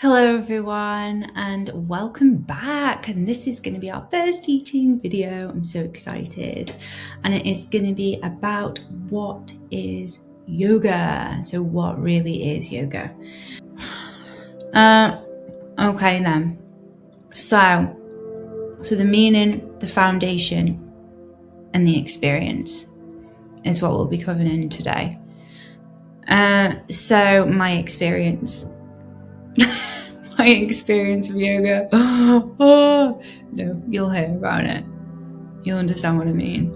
Hello everyone and welcome back, and this is going to be our first teaching video. I'm so excited, and it is going to be about what is yoga. So what really is yoga? Okay then. So the meaning, the foundation and the experience is what we'll be covering today. So my experience my experience of yoga. No, you'll hear about it. You'll understand what I mean.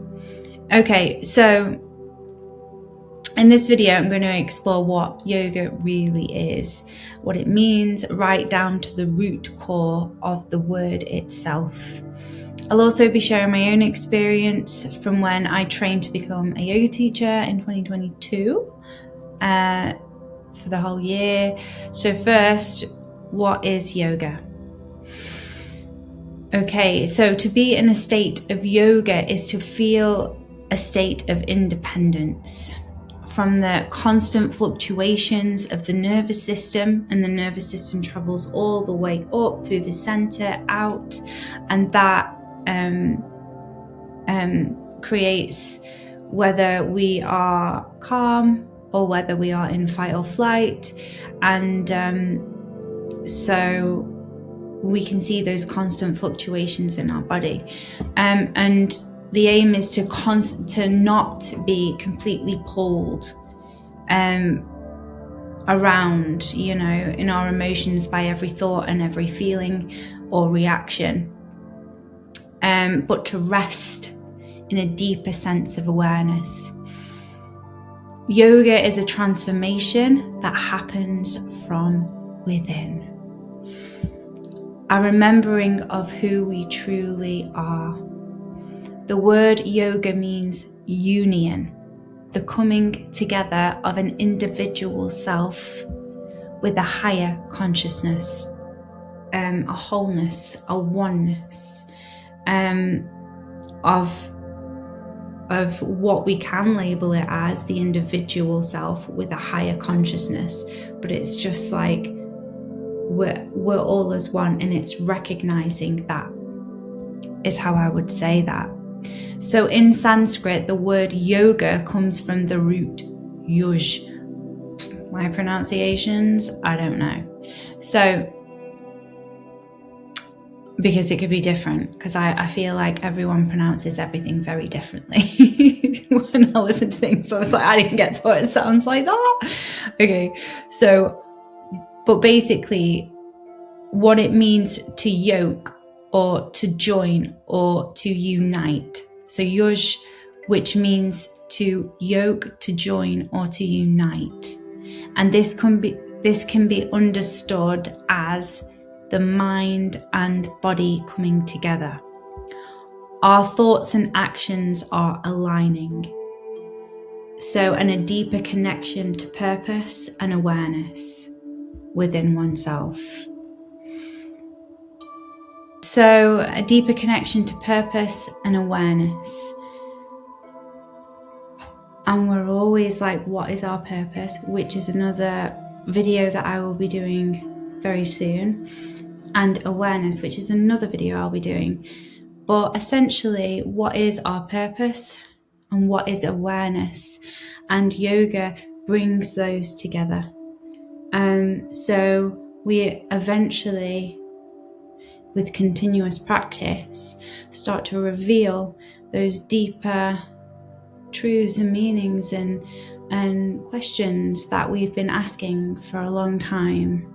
Okay, so in this video, I'm going to explore what yoga really is, what it means, right down to the root core of the word itself. I'll also be sharing my own experience from when I trained to become a yoga teacher in 2022 for the whole year. So first, what is yoga? Okay, so to be in a state of yoga is to feel a state of independence from the constant fluctuations of the nervous system, and the nervous system travels all the way up through the center, out, and that creates whether we are calm or whether we are in fight or flight, and so we can see those constant fluctuations in our body, and the aim is to not be completely pulled around, in our emotions by every thought and every feeling or reaction, but to rest in a deeper sense of awareness. Yoga is a transformation that happens from within. A remembering of who we truly are. The word yoga means union, the coming together of an individual self with a higher consciousness, a wholeness, a oneness, of what we can label it as the individual self with a higher consciousness, but it's just like we're all as one, and it's recognizing that is how I would say that. So in Sanskrit, the word yoga comes from the root yuj. My pronunciations, I don't know. So, because it could be different, because I feel like everyone pronounces everything very differently. When I listen to things, I was like, I didn't get to what it sounds like that. Okay, so, but basically, what it means to yoke or to join or to unite. So yuj, which means to yoke, to join, or to unite. And this can be understood as the mind and body coming together. Our thoughts and actions are aligning. So, and a deeper connection to purpose and awareness within oneself. So a deeper connection to purpose and awareness. And we're always like, what is our purpose? Which is another video that I will be doing very soon. And awareness, which is another video I'll be doing. But essentially, what is our purpose and what is awareness? And yoga brings those together. So we eventually, with continuous practice, start to reveal those deeper truths and meanings and questions that we've been asking for a long time.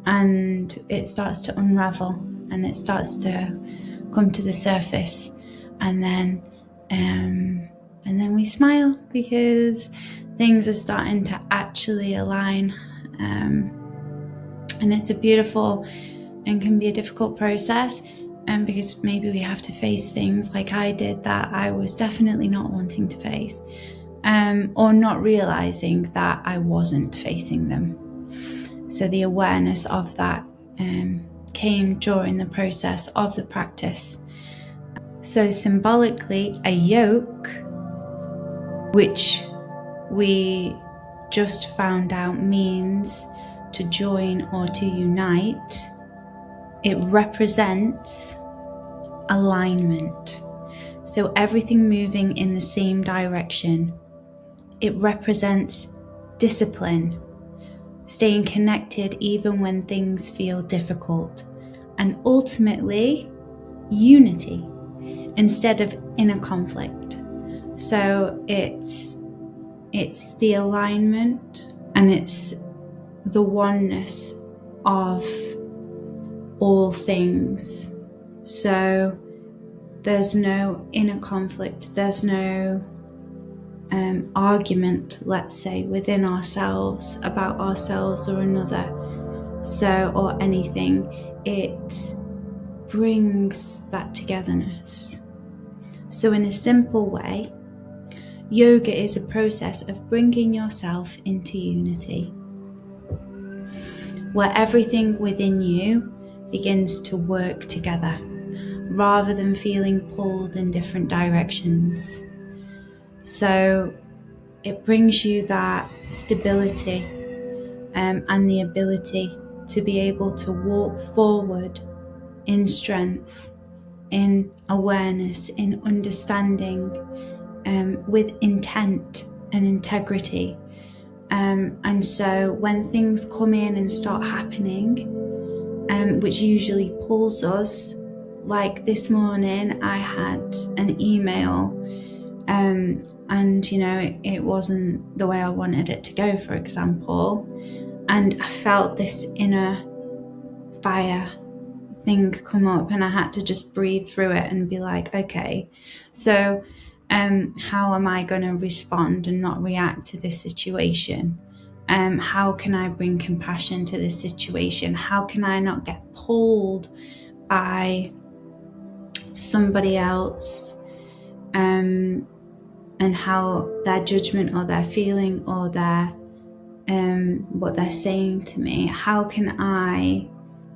And it starts to unravel, and it starts to come to the surface, and then we smile because things are starting to actually align. And it's a beautiful and can be a difficult process, because maybe we have to face things like I did that I was definitely not wanting to face, or not realizing that I wasn't facing them. So the awareness of that came during the process of the practice. So symbolically, a yoke, which we just found out means to join or to unite, it represents alignment. So everything moving in the same direction. It represents discipline, staying connected even when things feel difficult, and ultimately unity instead of inner conflict. So it's the alignment and it's the oneness of all things. So there's no inner conflict, there's no argument, let's say, within ourselves about ourselves or another, or anything. It brings that togetherness. So in a simple way, yoga is a process of bringing yourself into unity, where everything within you begins to work together rather than feeling pulled in different directions. So it brings you that stability and the ability to be able to walk forward in strength, in awareness, in understanding, with intent and integrity. And so when things come in and start happening, which usually pulls us, like this morning I had an email and it wasn't the way I wanted it to go, for example, and I felt this inner fire thing come up, and I had to just breathe through it and be like, okay, so how am I going to respond and not react to this situation? How can I bring compassion to this situation? How can I not get pulled by somebody else and how their judgment or their feeling or their what they're saying to me? How can I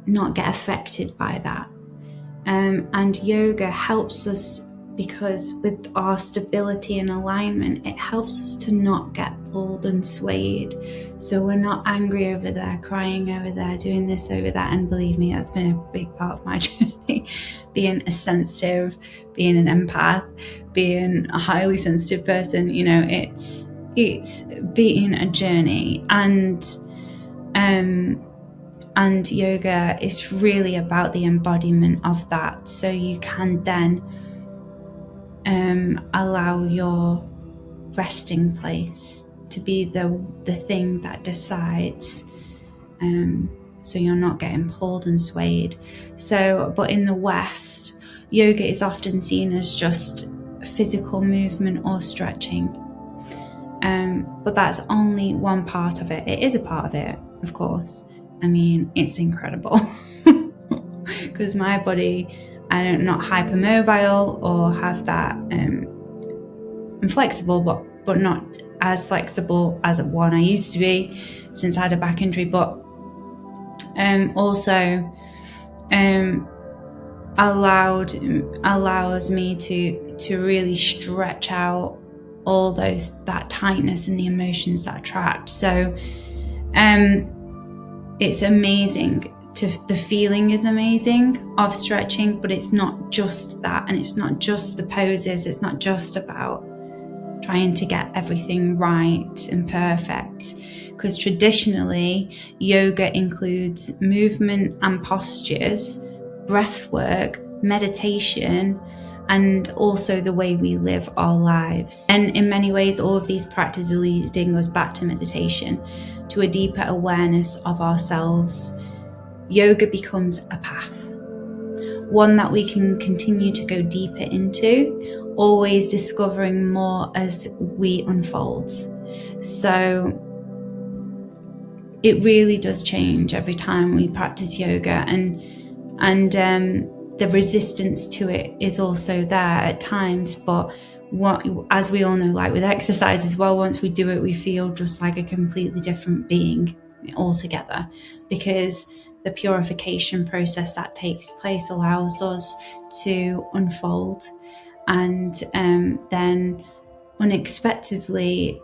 not get affected by that? And yoga helps us, because with our stability and alignment, it helps us to not get pulled and swayed. So we're not angry over there, crying over there, doing this over that. And believe me, that's been a big part of my journey. Being a sensitive, being an empath, being a highly sensitive person, it's been a journey. And yoga is really about the embodiment of that. So you can then allow your resting place to be the thing that decides, so you're not getting pulled and swayed. But in the West, yoga is often seen as just physical movement or stretching, but that's only one part of it. It is a part of it, of course. I mean, it's incredible because my body, I'm not hypermobile or have that. I'm flexible, but not as flexible as one I used to be since I had a back injury. But also allows me to really stretch out all that tightness and the emotions that are trapped. So it's amazing. The feeling is amazing of stretching, but it's not just that, and it's not just the poses. It's not just about trying to get everything right and perfect, because traditionally yoga includes movement and postures, breath work, meditation, and also the way we live our lives. And in many ways, all of these practices are leading us back to meditation, to a deeper awareness of ourselves. Yoga becomes a path, one that we can continue to go deeper into, always discovering more as we unfold. So it really does change every time we practice yoga, and the resistance to it is also there at times. But as we all know, like with exercise as well, once we do it, we feel just like a completely different being altogether, because the purification process that takes place allows us to unfold, and then unexpectedly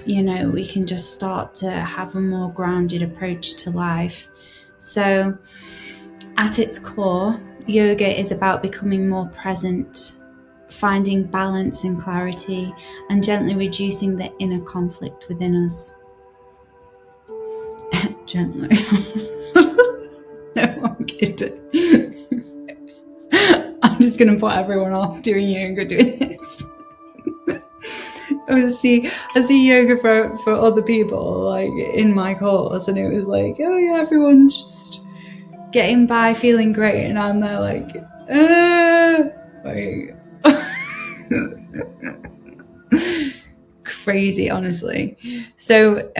we can just start to have a more grounded approach to life. So at its core, yoga is about becoming more present, finding balance and clarity, and gently reducing the inner conflict within us. Gently. No, I'm kidding. I'm just going to put everyone off doing yoga doing this. I see yoga for other people, like in my course, and it was like, oh yeah, everyone's just getting by, feeling great, and I'm there like, crazy, honestly. So,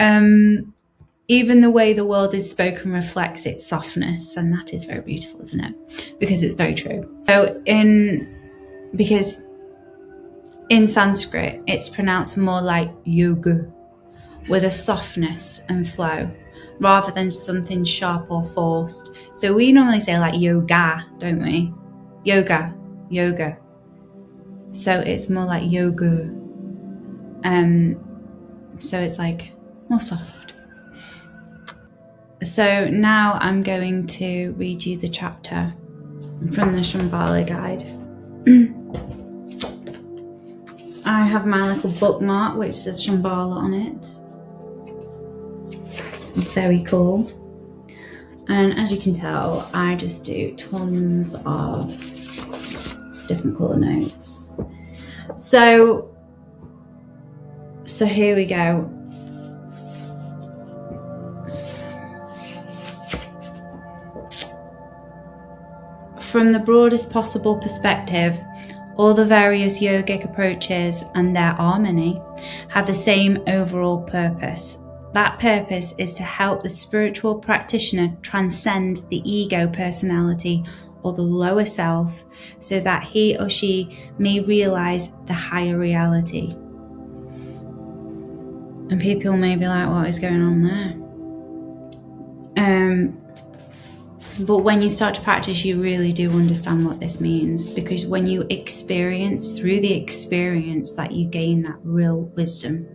even the way the world is spoken reflects its softness, and that is very beautiful, isn't it? Because it's very true. So, because in Sanskrit, it's pronounced more like yoga, with a softness and flow, rather than something sharp or forced. So we normally say like yoga, don't we? Yoga. So it's more like yoga. So it's like more soft. So now I'm going to read you the chapter from the Shambhala guide. I have my little bookmark which says Shambhala on it. Very cool. And as you can tell, I just do tons of different colour notes. So here we go. From the broadest possible perspective, all the various yogic approaches, and there are many, have the same overall purpose. That purpose is to help the spiritual practitioner transcend the ego personality or the lower self, so that he or she may realize the higher reality. And people may be like, what is going on there? But when you start to practice, you really do understand what this means, because when you experience, through the experience, that you gain that real wisdom.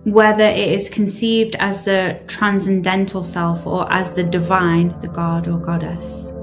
Whether it is conceived as the transcendental self or as the divine, the god or goddess,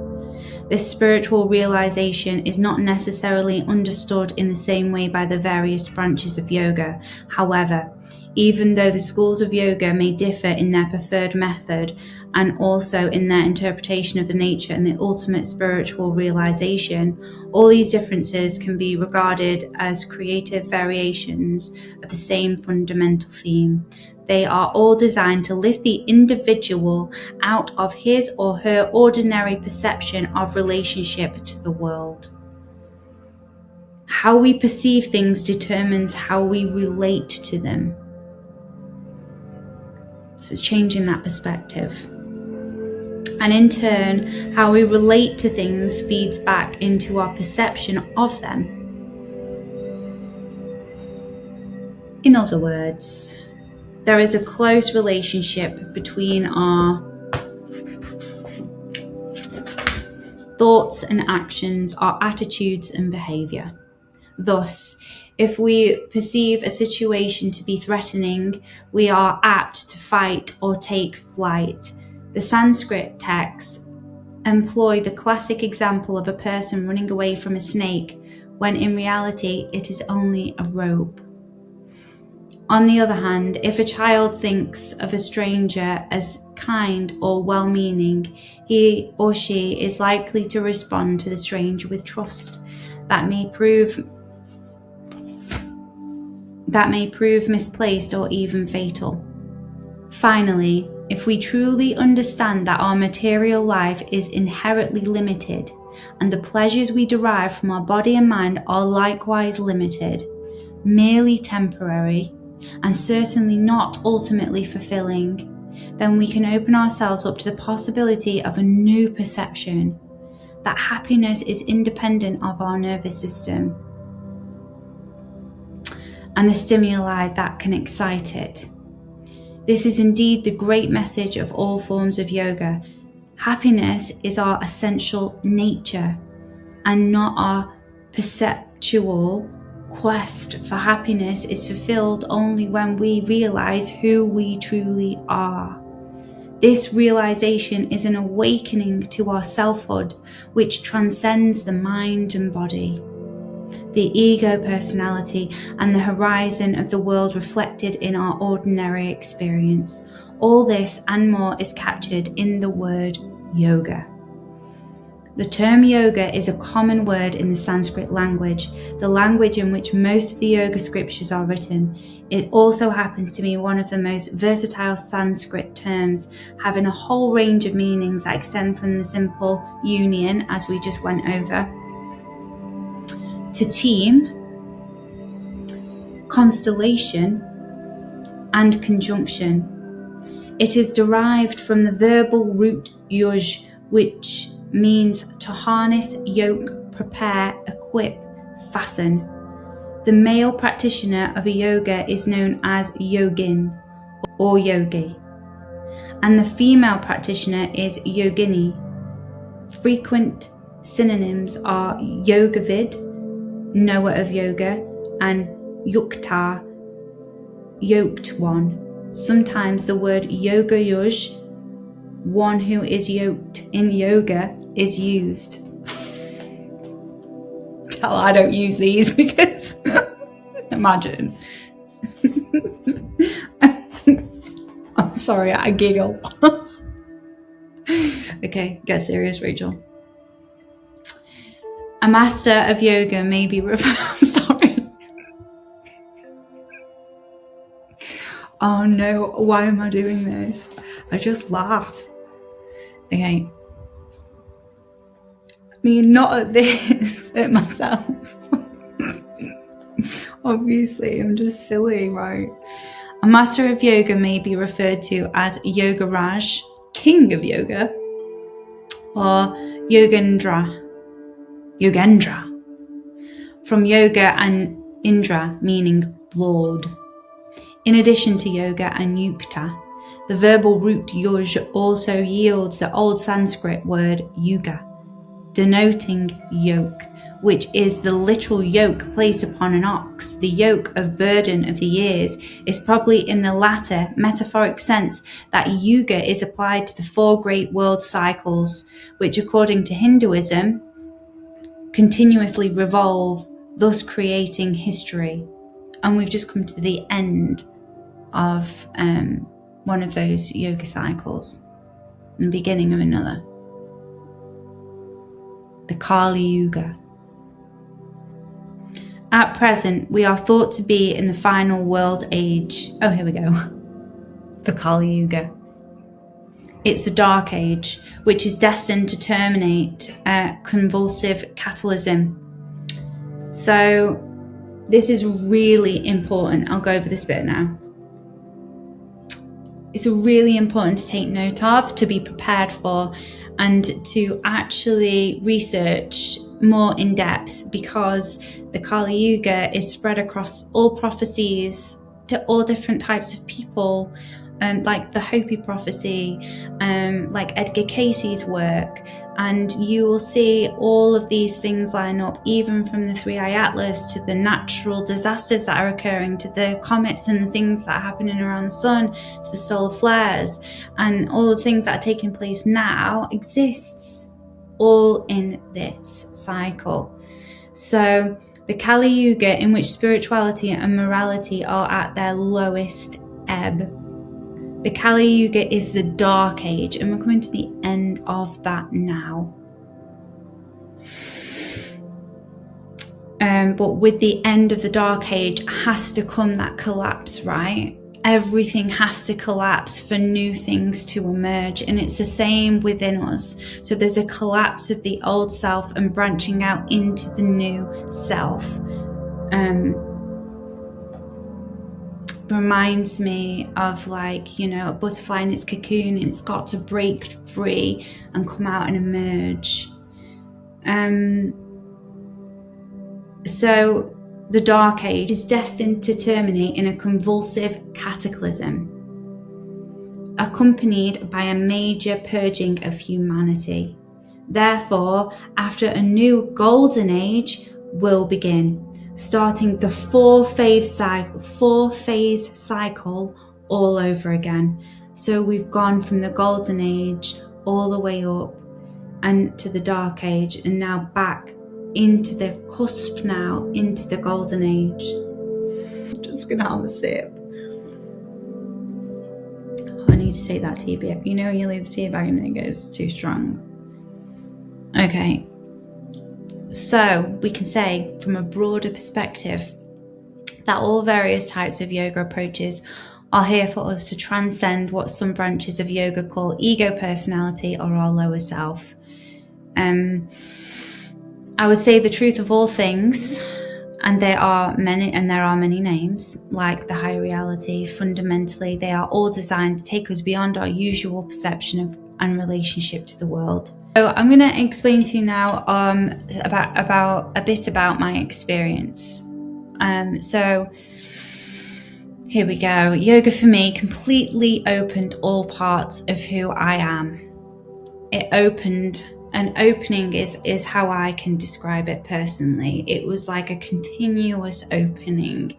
this spiritual realization is not necessarily understood in the same way by the various branches of yoga. However, even though the schools of yoga may differ in their preferred method and also in their interpretation of the nature and the ultimate spiritual realization, all these differences can be regarded as creative variations of the same fundamental theme. They are all designed to lift the individual out of his or her ordinary perception of relationship to the world. How we perceive things determines how we relate to them. So it's changing that perspective. And in turn, how we relate to things feeds back into our perception of them. In other words, there is a close relationship between our thoughts and actions, our attitudes and behavior. Thus, if we perceive a situation to be threatening, we are apt to fight or take flight. The Sanskrit texts employ the classic example of a person running away from a snake, when in reality it is only a rope. On the other hand, if a child thinks of a stranger as kind or well-meaning, he or she is likely to respond to the stranger with trust. That may prove misplaced or even fatal. Finally, if we truly understand that our material life is inherently limited, and the pleasures we derive from our body and mind are likewise limited, merely temporary, and certainly not ultimately fulfilling, then we can open ourselves up to the possibility of a new perception, that happiness is independent of our nervous system and the stimuli that can excite it. This is indeed the great message of all forms of yoga. Happiness is our essential nature and not our perceptual quest for happiness is fulfilled only when we realize who we truly are. This realization is an awakening to our selfhood, which transcends the mind and body, the ego personality, and the horizon of the world reflected in our ordinary experience. All this and more is captured in the word yoga. The term yoga is a common word in the Sanskrit language, the language in which most of the yoga scriptures are written. It also happens to be one of the most versatile Sanskrit terms, having a whole range of meanings that extend from the simple union, as we just went over, to team, constellation, and conjunction. It is derived from the verbal root yuj, which means to harness, yoke, prepare, equip, fasten. The male practitioner of a yoga is known as yogin or yogi, and the female practitioner is yogini. Frequent synonyms are yogavid, knower of yoga, and yukta, yoked one. Sometimes the word yogayuj, one who is yoked in yoga, is used. Tell I don't use these because imagine. I'm sorry, I giggle. Okay, get serious, Rachel. A master of yoga may be referred. I'm sorry. Oh no, why am I doing this? I just laugh. Okay. I mean, not at this, at myself. Obviously, I'm just silly, right? A master of yoga may be referred to as Yogaraj, king of yoga, or Yogendra, from yoga and Indra, meaning Lord. In addition to yoga and yukta, the verbal root yuj also yields the old Sanskrit word yuga, denoting yoke, which is the literal yoke placed upon an ox. The yoke of burden of the years is probably in the latter metaphoric sense that yuga is applied to the four great world cycles, which according to Hinduism continuously revolve, thus creating history. And we've just come to the end of one of those yoga cycles and the beginning of another. The Kali Yuga. At present, we are thought to be in the final world age. Oh, here we go. The Kali Yuga. It's a dark age, which is destined to terminate convulsive catalysm. So this is really important. I'll go over this bit now. It's really important to take note of, to be prepared for, and to actually research more in depth, because the Kali Yuga is spread across all prophecies to all different types of people, like the Hopi prophecy, like Edgar Casey's work, and you will see all of these things line up, even from the Three-Eye Atlas to the natural disasters that are occurring, to the comets and the things that are happening around the sun, to the solar flares, and all the things that are taking place now exists all in this cycle. So the Kali Yuga, in which spirituality and morality are at their lowest ebb. The Kali Yuga is the dark age, and we're coming to the end of that now. But with the end of the dark age has to come that collapse, right? Everything has to collapse for new things to emerge, and it's the same within us. So there's a collapse of the old self and branching out into the new self. Reminds me of, like, you know, a butterfly in its cocoon, and it's got to break free and come out and emerge. So the dark age is destined to terminate in a convulsive cataclysm, accompanied by a major purging of humanity. Therefore, after a new golden age will begin, starting the four-phase cycle all over again. So we've gone from the golden age all the way up and to the dark age, and now back into the cusp now, into the golden age. I'm just gonna have a sip. Oh, I need to take that tea bag. You know when you leave the tea bag and it goes too strong. Okay. So we can say from a broader perspective that all various types of yoga approaches are here for us to transcend what some branches of yoga call ego personality or our lower self. I would say the truth of all things, and there are many names, like the higher reality. Fundamentally, they are all designed to take us beyond our usual perception of and relationship to the world. So I'm going to explain to you now about a bit about my experience. So here we go. Yoga for me completely opened all parts of who I am. It opened. An opening is how I can describe it personally. It was like a continuous opening.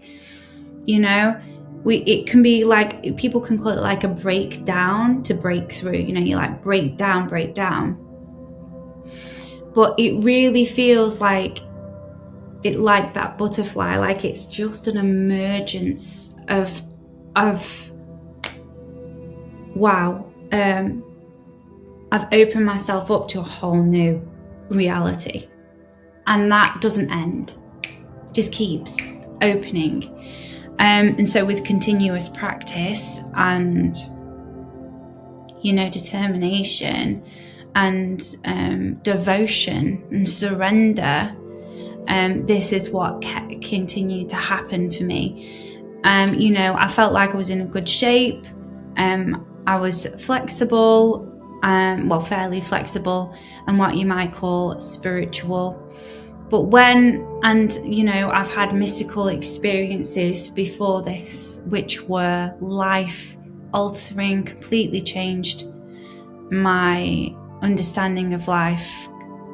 You know, it can be like, people can call it like a breakdown to break through. You know, you like break down. But it really feels like that butterfly, like it's just an emergence of wow. I've opened myself up to a whole new reality, and that doesn't end, it just keeps opening. And so with continuous practice and, you know, determination and devotion and surrender, this is what continued to happen for me. You know, I felt like I was in a good shape. I was flexible, fairly flexible, and what you might call spiritual. But you know, I've had mystical experiences before this, which were life altering, completely changed my understanding of life,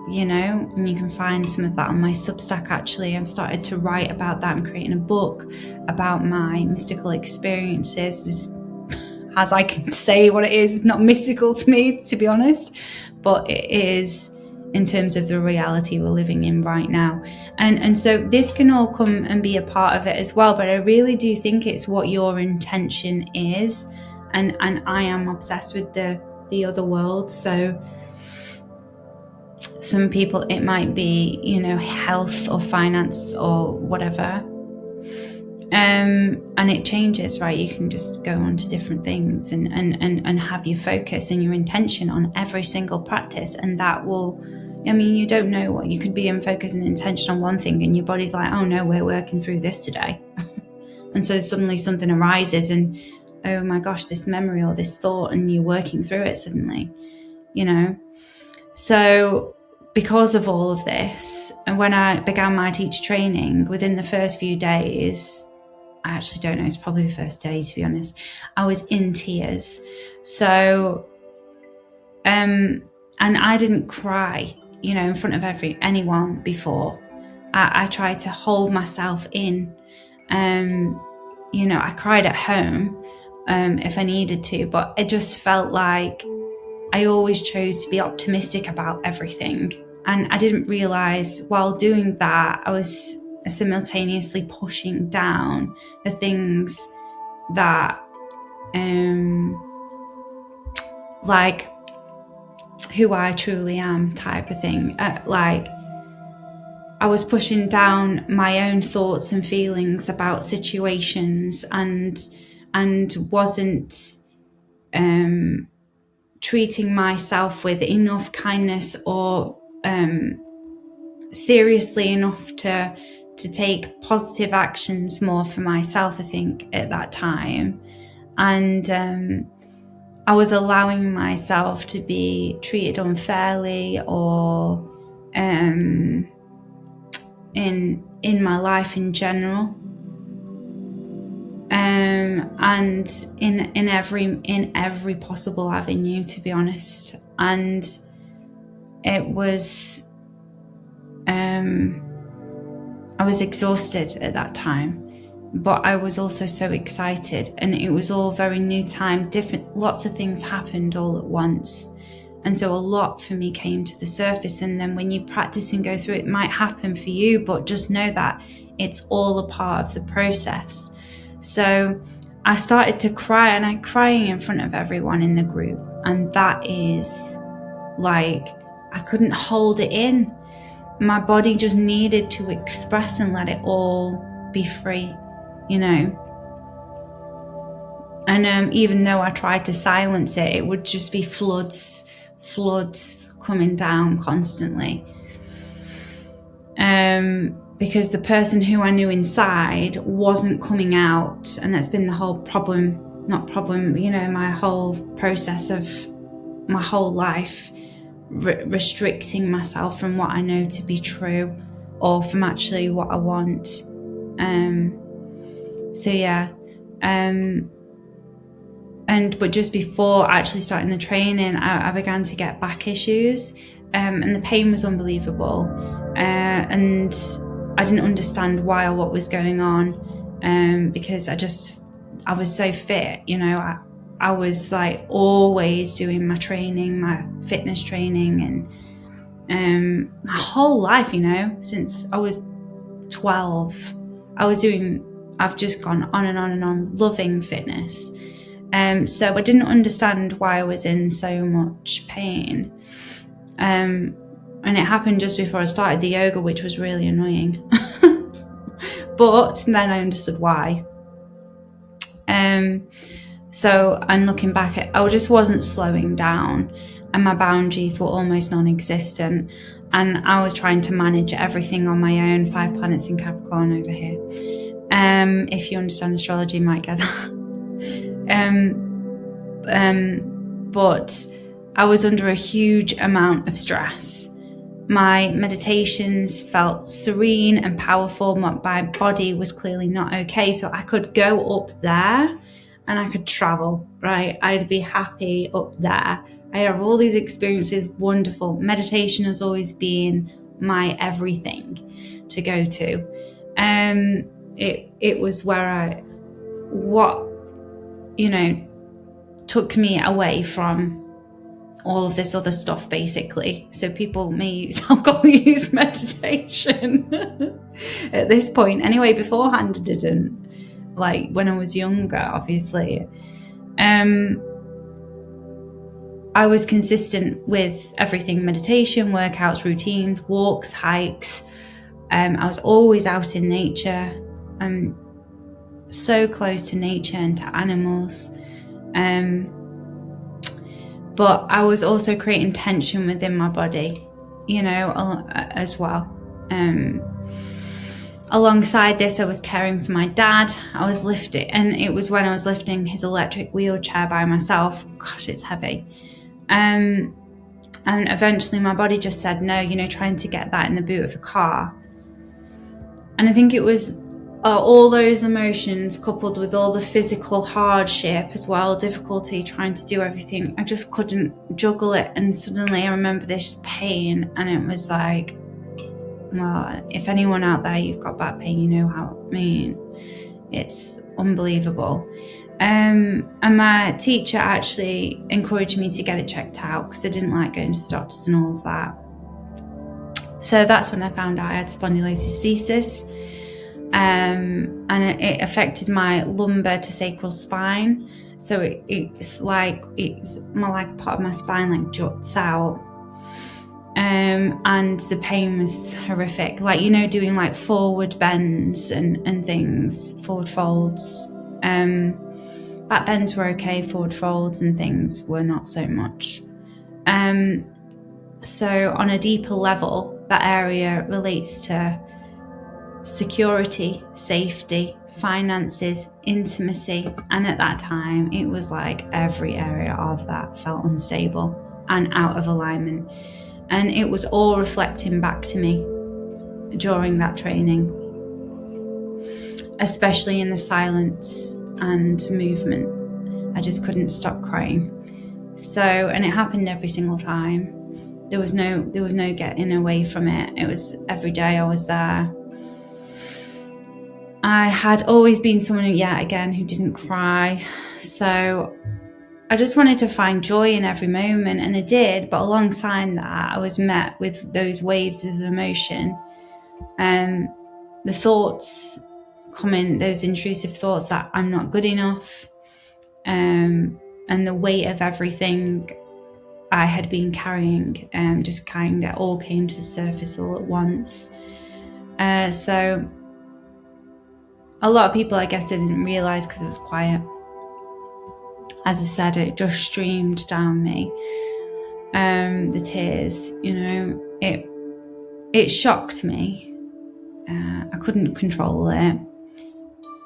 you know, and you can find some of that on my Substack. Actually, I've started to write about that. I'm creating a book about my mystical experiences. As I can say what it is, it's not mystical to me, to be honest, but it is in terms of the reality we're living in right now. And so this can all come and be a part of it as well, but I really do think it's what your intention is. And I am obsessed with the other world. So some people, it might be, you know, health or finance or whatever. And it changes, right? You can just go on to different things and have your focus and your intention on every single practice. And that will, I mean, you don't know what, you could be in focus and intention on one thing and your body's like, oh no, we're working through this today. And so suddenly something arises and, oh my gosh, this memory or this thought, and you're working through it suddenly, you know? So because of all of this, and when I began my teacher training, within the first few days, I actually don't know, it's probably the first day, to be honest, I was in tears. So, and I didn't cry, you know, in front of anyone before. I tried to hold myself in. You know, I cried at home if I needed to, but it just felt like I always chose to be optimistic about everything. And I didn't realize while doing that, I was simultaneously pushing down the things that, like who I truly am type of thing. Like I was pushing down my own thoughts and feelings about situations and wasn't treating myself with enough kindness or seriously enough to take positive actions more for myself, I think, at that time. And I was allowing myself to be treated unfairly or in my life in general, and in every possible avenue, to be honest. And it was I was exhausted at that time, but I was also so excited, and it was all very new time, different, lots of things happened all at once. And so a lot for me came to the surface. And then when you practice and go through it, it might happen for you, but just know that it's all a part of the process. So I started to cry, and I'm crying in front of everyone in the group. And that is like, I couldn't hold it in. My body just needed to express and let it all be free, you know. And even though I tried to silence it, it would just be floods coming down constantly. Because the person who I knew inside wasn't coming out, and that's been the whole my whole process of my whole life, restricting myself from what I know to be true, or from actually what I want. But just before actually starting the training, I began to get back issues, and the pain was unbelievable, and I didn't understand why or what was going on, because I was so fit, you know. I was like always doing my training, my fitness training, and my whole life, you know, since I was 12, I've just gone on and on and on, loving fitness. So I didn't understand why I was in so much pain. And it happened just before I started the yoga, which was really annoying. But then I understood why. So I'm looking back I just wasn't slowing down, and my boundaries were almost non-existent. And I was trying to manage everything on my own. 5 planets in Capricorn over here. If you understand astrology, you might get that. But I was under a huge amount of stress. My meditations felt serene and powerful. My body was clearly not okay. So I could go up there and I could travel, right? I'd be happy up there. I have all these experiences, wonderful. Meditation has always been my everything to go to. It was where took me away from all of this other stuff, basically. So people may use alcohol use meditation at this point. Anyway, beforehand I didn't. Like when I was younger, obviously. I was consistent with everything: meditation, workouts, routines, walks, hikes. I was always out in nature. I'm so close to nature and to animals. But I was also creating tension within my body, you know, as well. Alongside this, I was caring for my dad. I was lifting, and it was when I was lifting his electric wheelchair by myself. Gosh, it's heavy. And eventually my body just said no, you know, trying to get that in the boot of the car. And I think it was all those emotions coupled with all the physical hardship as well, difficulty trying to do everything. I just couldn't juggle it. And suddenly I remember this pain, and it was like, well, if anyone out there, you've got back pain, you know how I mean. It's unbelievable. And my teacher actually encouraged me to get it checked out because I didn't like going to the doctors and all of that. So that's when I found out I had spondylolisthesis. And it affected my lumbar to sacral spine. So it's like a part of my spine like juts out. And the pain was horrific. Like, you know, doing like forward bends and things, forward folds. Back bends were okay, forward folds and things were not so much. So on a deeper level, that area relates to security, safety, finances, intimacy. And at that time, it was like every area of that felt unstable and out of alignment. And it was all reflecting back to me during that training, especially in the silence and movement. I just couldn't stop crying. So, and it happened every single time. There was no getting away from it. It was every day I was there. I had always been someone who didn't cry. So I just wanted to find joy in every moment, and I did. But alongside that, I was met with those waves of emotion. The thoughts coming, those intrusive thoughts that I'm not good enough, and the weight of everything I had been carrying, just kind of all came to the surface all at once. So a lot of people, I guess, didn't realise because it was quiet. As I said, it just streamed down me. The tears, it shocked me. I couldn't control it.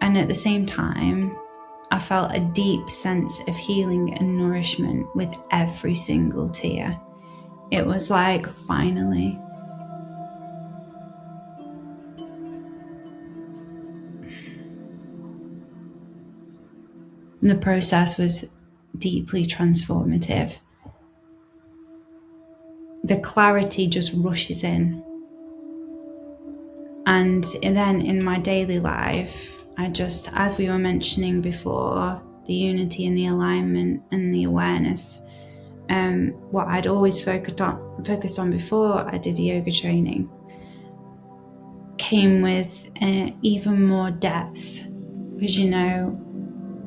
And at the same time, I felt a deep sense of healing and nourishment with every single tear. It was like, finally. The process was deeply transformative. The clarity just rushes in. And then in my daily life, I just, as we were mentioning before, the unity and the alignment and the awareness, what I'd always focused on before I did yoga training, came with even more depth. Because,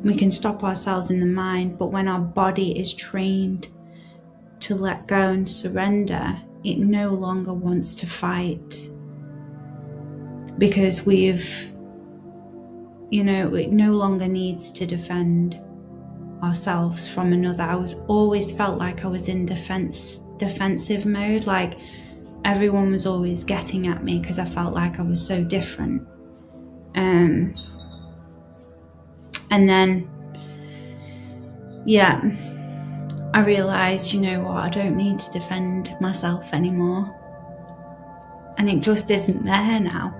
we can stop ourselves in the mind, but when our body is trained to let go and surrender, it no longer wants to fight. Because it no longer needs to defend ourselves from another. I was always felt like I was in defensive mode, like everyone was always getting at me because I felt like I was so different. And then, I realised, I don't need to defend myself anymore. And it just isn't there now.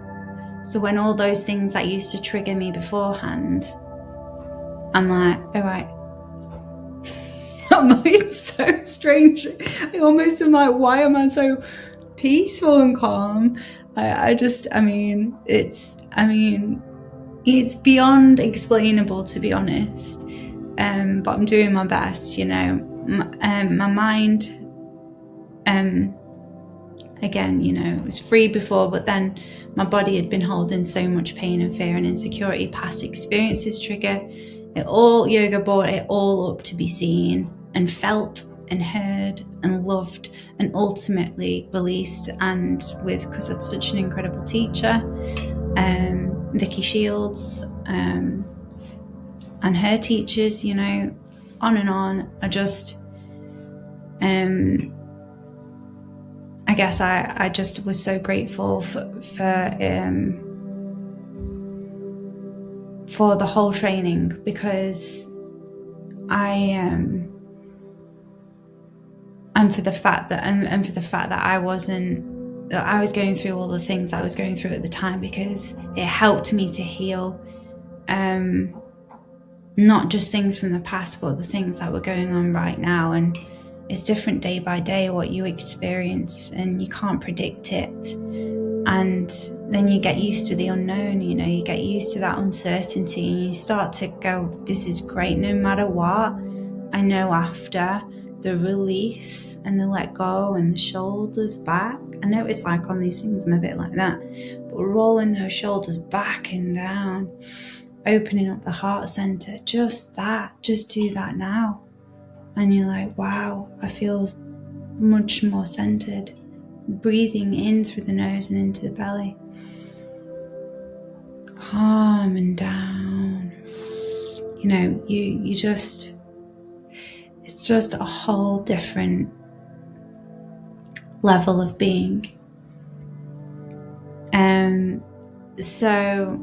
So when all those things that used to trigger me beforehand, I'm like, all right. It's so strange. I almost am like, why am I so peaceful and calm? It's beyond explainable, to be honest. But I'm doing my best, my mind, again, it was free before, but then my body had been holding so much pain and fear and insecurity. Past experiences trigger it all. Yoga brought it all up to be seen and felt and heard and loved and ultimately released. And because I'm such an incredible teacher, Vicky Shields, and her teachers, on and on. I guess I just was so grateful for the whole training, because and for the fact that I was going through all the things I was going through at the time, because it helped me to heal, not just things from the past, but the things that were going on right now. And it's different day by day what you experience, and you can't predict it. And then you get used to the unknown, you get used to that uncertainty, and you start to go, this is great no matter what. I know after the release and the let go and the shoulders back. I know it's like on these things I'm a bit like that, but rolling those shoulders back and down, opening up the heart center, just do that now. And you're like, wow, I feel much more centered. Breathing in through the nose and into the belly. Calm and down. It's just a whole different level of being. So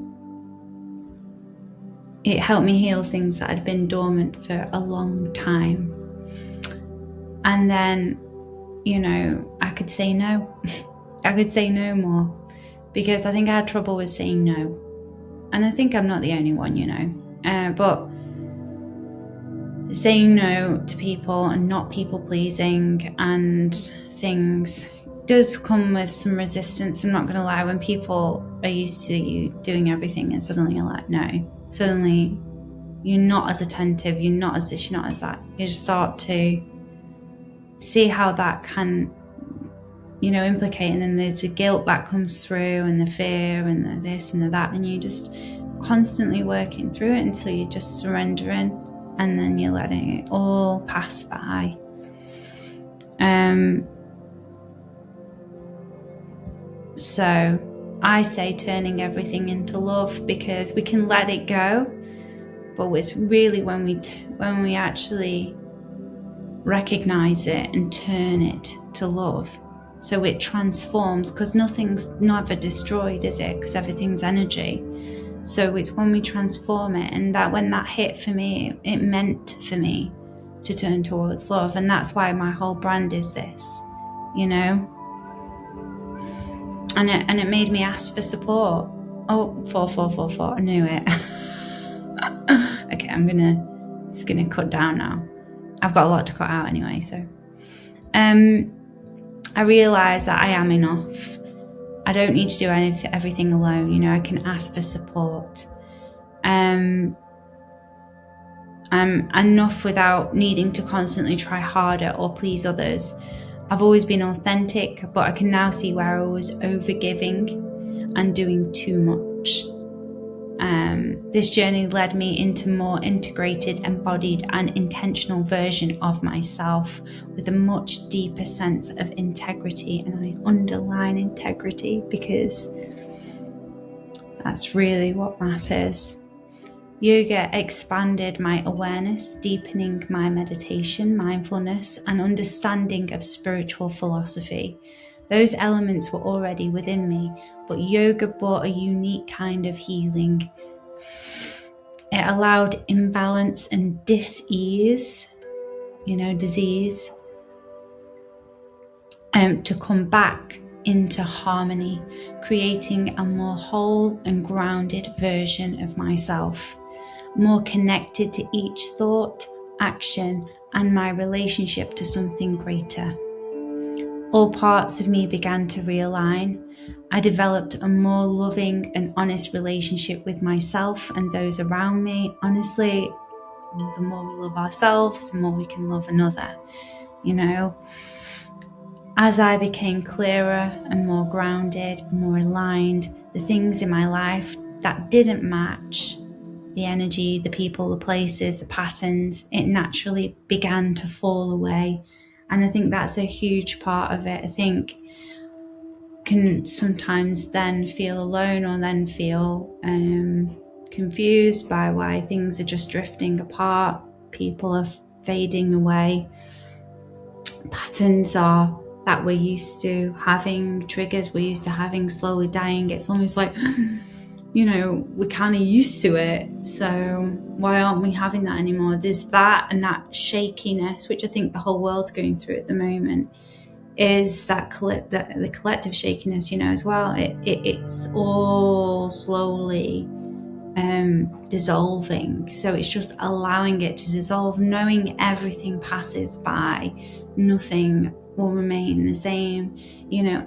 it helped me heal things that had been dormant for a long time. And then, I could say no. I could say no more, because I think I had trouble with saying no. And I think I'm not the only one, but saying no to people and not people pleasing and things does come with some resistance. I'm not going to lie. When people are used to you doing everything, and suddenly you're like, no. Suddenly you're not as attentive, you're not as this, you're not as that. You just start to see how that can, implicate, and then there's the guilt that comes through, and the fear, and the this and the that, and you just constantly working through it until you're just surrendering, and then you're letting it all pass by. So I say turning everything into love, because we can let it go, but it's really when we actually recognize it and turn it to love, so it transforms, because nothing's never destroyed, is it? Because everything's energy. So it's when we transform it, and that when that hit for me, it meant for me to turn towards love, and that's why my whole brand is this, And it made me ask for support. Oh, 4444, I knew it. Okay, it's gonna cut down now. I've got a lot to cut out anyway, so. I realised that I am enough. I don't need to do everything alone, I can ask for support. I'm enough without needing to constantly try harder or please others. I've always been authentic, but I can now see where I was overgiving and doing too much. This journey led me into more integrated, embodied, and intentional version of myself, with a much deeper sense of integrity, and I underline integrity because that's really what matters. Yoga expanded my awareness, deepening my meditation, mindfulness, and understanding of spiritual philosophy. Those elements were already within me, but yoga brought a unique kind of healing. It allowed imbalance and disease, to come back into harmony, creating a more whole and grounded version of myself, more connected to each thought, action, and my relationship to something greater. All parts of me began to realign. I developed a more loving and honest relationship with myself and those around me. Honestly, the more we love ourselves, the more we can love another, As I became clearer and more grounded, more aligned, the things in my life that didn't match, the energy, the people, the places, the patterns, it naturally began to fall away. And I think that's a huge part of it. I think can sometimes then feel alone, or then feel confused by why things are just drifting apart. People are fading away. Patterns are that we're used to having, triggers we're used to having, slowly dying. It's almost like, we're kind of used to it. So why aren't we having that anymore? There's that, and that shakiness, which I think the whole world's going through at the moment, is that the collective shakiness, as well. It's all slowly dissolving. So it's just allowing it to dissolve, knowing everything passes by, nothing will remain the same.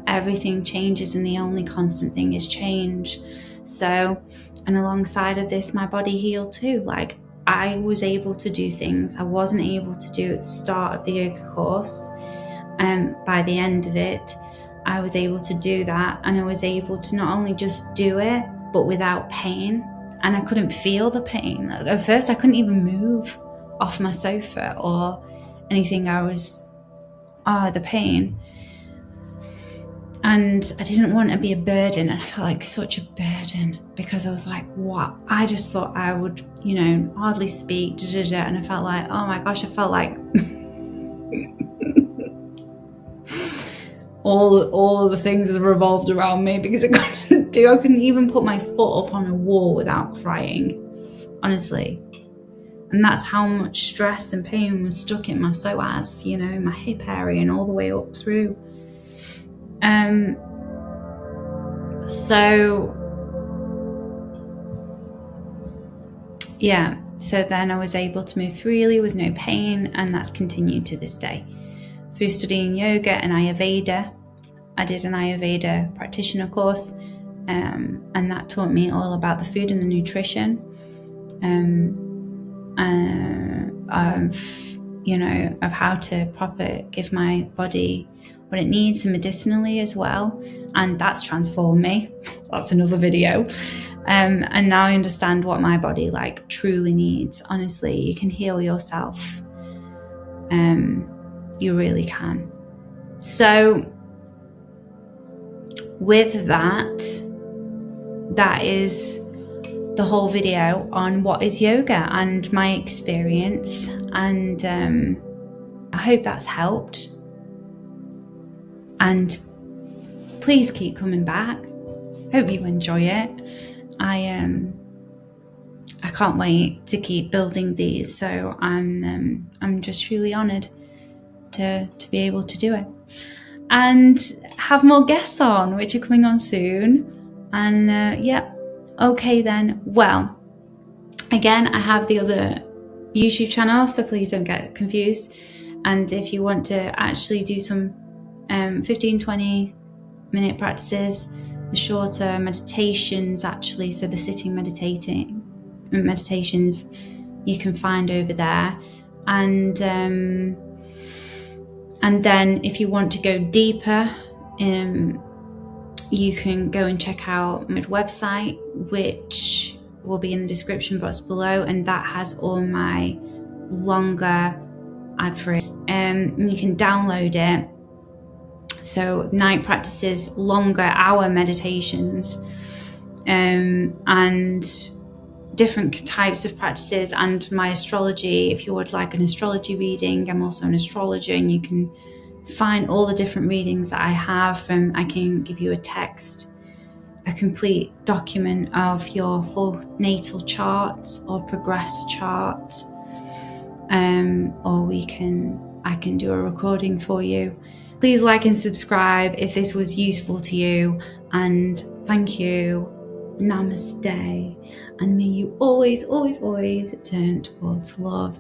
Everything changes, and the only constant thing is change. So, and alongside of this, my body healed too. Like, I was able to do things I wasn't able to do at the start of the yoga course. By the end of it, I was able to do that, and I was able to not only just do it, but without pain. And I couldn't feel the pain. At first, I couldn't even move off my sofa or anything. I was, the pain. And I didn't want to be a burden. And I felt like such a burden, because I was like, what? I just thought I would, hardly speak. And I felt like, oh my gosh, I felt like all the things that revolved around me, because I couldn't even put my foot up on a wall without crying, honestly. And that's how much stress and pain was stuck in my psoas, in my hip area and all the way up through. So then I was able to move freely with no pain, and that's continued to this day. Through studying yoga and Ayurveda, I did an Ayurveda practitioner course, and that taught me all about the food and the nutrition. Of how to give my body what it needs, and medicinally as well. And that's transformed me. That's another video. And now I understand what my body truly needs. Honestly, you can heal yourself. You really can. So with that is the whole video on what is yoga and my experience. And I hope that's helped. And please keep coming back. Hope you enjoy it. I can't wait to keep building these. So I'm just truly honoured to be able to do it and have more guests on, which are coming on soon. And okay then. Well, again, I have the other YouTube channel, so please don't get confused. And if you want to actually do some 15-20 minute practices, the shorter meditations actually, so the sitting meditations you can find over there. And then if you want to go deeper, you can go and check out my website, which will be in the description box below, and that has all my longer ad-free. You can download it. So night practices, longer hour meditations, and different types of practices, and my astrology. If you would like an astrology reading, I'm also an astrologer, and you can find all the different readings that I have. I can give you a complete document of your full natal chart or progress chart, or I can do a recording for you. Please like and subscribe if this was useful to you, and thank you. Namaste, and may you always, always, always turn towards love.